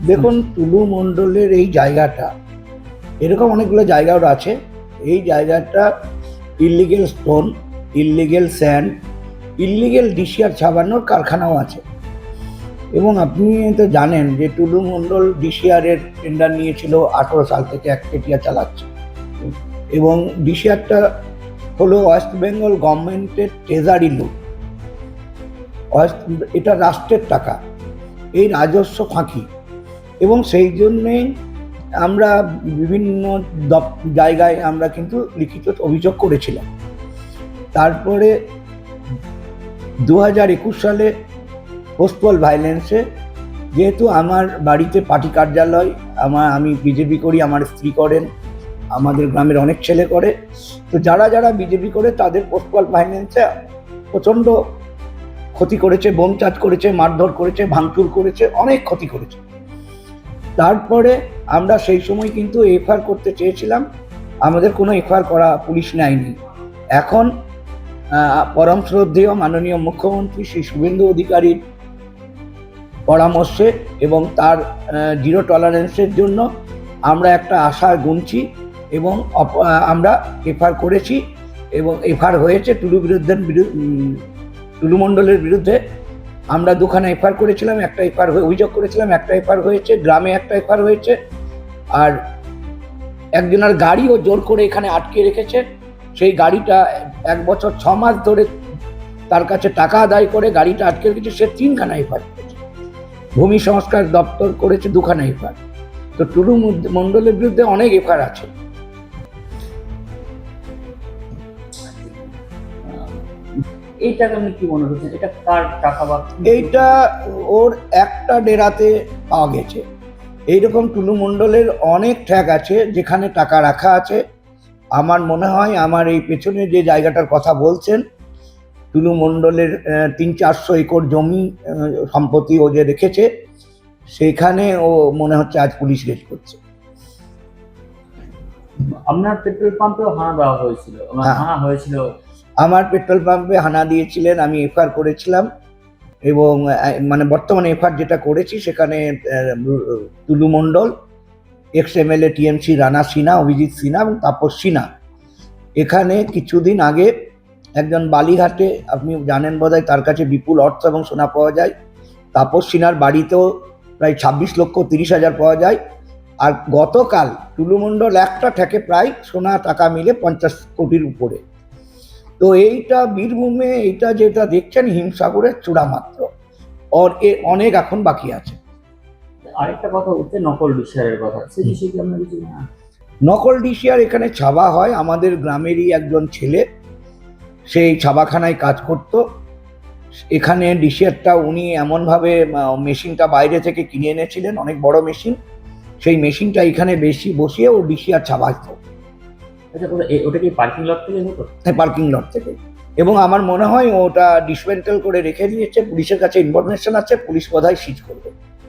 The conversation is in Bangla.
দেখুন, টুলু মণ্ডলের এই জায়গাটা, এরকম অনেকগুলো জায়গাও আছে। এই জায়গাটা illegal stone, illegal sand, illegal DCR ছাপানোর কারখানাও আছে। এবং আপনি তো জানেন যে টুলু মণ্ডল ডিসিআরের টেন্ডার নিয়েছিল 18 সাল থেকে একচেটিয়া চালাচ্ছে। এবং ডিসিআরটা হলো ওয়েস্ট বেঙ্গল গভর্নমেন্টের ট্রেজারি লুট। এটা রাষ্ট্রের টাকা, এই রাজস্ব ফাঁকি। এবং সেই জন্যেই আমরা বিভিন্ন জায়গায় আমরা কিন্তু লিখিত অভিযোগ করেছিলাম। তারপরে 2021 সালে পোস্টপল ভায়োলেন্সে, যেহেতু আমার বাড়িতে পার্টি কার্যালয়, আমি বিজেপি করি, আমার স্ত্রী করেন, আমাদের গ্রামের অনেক ছেলে করে, তো যারা যারা বিজেপি করে তাদের পোস্টপল ভায়োলেন্সে প্রচণ্ড ক্ষতি করেছে, বোম চার্জ করেছে, মারধর করেছে, ভাঙচুর করেছে, অনেক ক্ষতি করেছে। তারপরে আমরা সেই সময় কিন্তু এফআইআর করতে চেয়েছিলাম, আমাদের কোনো এফআইআর করা পুলিশ নেয়নি। এখন পরম শ্রদ্ধেয় মাননীয় মুখ্যমন্ত্রী শ্রী শুভেন্দু অধিকারীর পরামর্শে এবং তার জিরো টলারেন্সের জন্য আমরা একটা আশা গুনছি এবং আমরা এফআইআর করেছি এবং এফআইআর হয়েছে টুলু মণ্ডলের বিরুদ্ধে। আমরা দুখানা এফআইআর করেছিলাম, একটা এফআইআর অভিযোগ করেছিলাম, একটা এফআইআর হয়েছে, গ্রামে একটা এফআইআর হয়েছে। আর একজনের গাড়িও জোর করে এখানে আটকে রেখেছে, সেই গাড়িটা 1 বছর 6 মাস ধরে তার কাছে টাকা আদায় করে গাড়িটা আটকে রেখেছে, সে 3খানা এফআইআর করেছে। ভূমি সংস্কার দপ্তর করেছে 2খানা এফআইআর। তো টুলু মণ্ডলের বিরুদ্ধে অনেক এফআইআর আছে। এই টাকা আপনি কি মনে করছেন, এটা কার টাকা? বা এইটা ওর একটা ডেরাতে পাওয়া গেছে। এইরকম টুলু মণ্ডলের অনেক ট্র্যাক আছে যেখানে টাকা রাখা আছে। আমার মনে হয় আমার এই পেছনে যে জায়গাটার কথা বলছেন, টুলু মণ্ডলের 300-400 একর জমি সম্পত্তি ও যে রেখেছে, সেখানে ও মনে হচ্ছে আজ পুলিশ রেড করছে। আপনার পেট্রোল পাম্পেও হানা দেওয়া হয়েছিল, হানা হয়েছিল। আমার পেট্রোল পাম্পে হানা দিয়েছিলেন, আমি এফআইআর করেছিলাম। এবং মানে বর্তমানে এফআইআর যেটা করেছি সেখানে টুলু মণ্ডল, এক্স-এমএলএ টিএমসি রানা সিনহা, অভিজিৎ সিনহা এবং তাপস সিনহা। এখানে কিছুদিন আগে একজন বালিঘাটে, আপনি জানেন বোধহয়, তার কাছে বিপুল অর্থ এবং সোনা পাওয়া যায়। তাপস সিনহার বাড়িতেও প্রায় 26,30,000 পাওয়া যায়। আর গতকাল টুলু মণ্ডল একটা থেকে প্রায় সোনা টাকা মিলে 50 কোটির উপরে। তো এইটা বীরভূমে, এইটা যেটা দেখছেন হিমসাগরের চূড়া মাত্র, অনেক এখন বাকি আছে। আরেকটা কথা হচ্ছে নকল ডিসিআরের কথা, সেই বিষয়ে কি আপনার কিছু জানেন? নকল ডিসিআর এখানে ছাবা হয়। আমাদের গ্রামেরই একজন ছেলে সেই ছাবাখানায় কাজ করত। এখানে ডিসিআরটা উনি এমনভাবে মেশিনটা বাইরে থেকে কিনে এনেছিলেন, অনেক বড় মেশিন, সেই মেশিনটা এখানে বেশি বসিয়ে ও ডিসিআর ছাবাইত। আচ্ছা, ওটা কি পার্কিং লট থেকে হতো? হ্যাঁ, পার্কিং লট থেকে। এবং আমার মনে হয় ওটা ডিসমেন্টাল করে রেখে দিয়েছে, পুলিশের কাছে ইনফরমেশন আছে, পুলিশ বোধহয় সিজ করবে।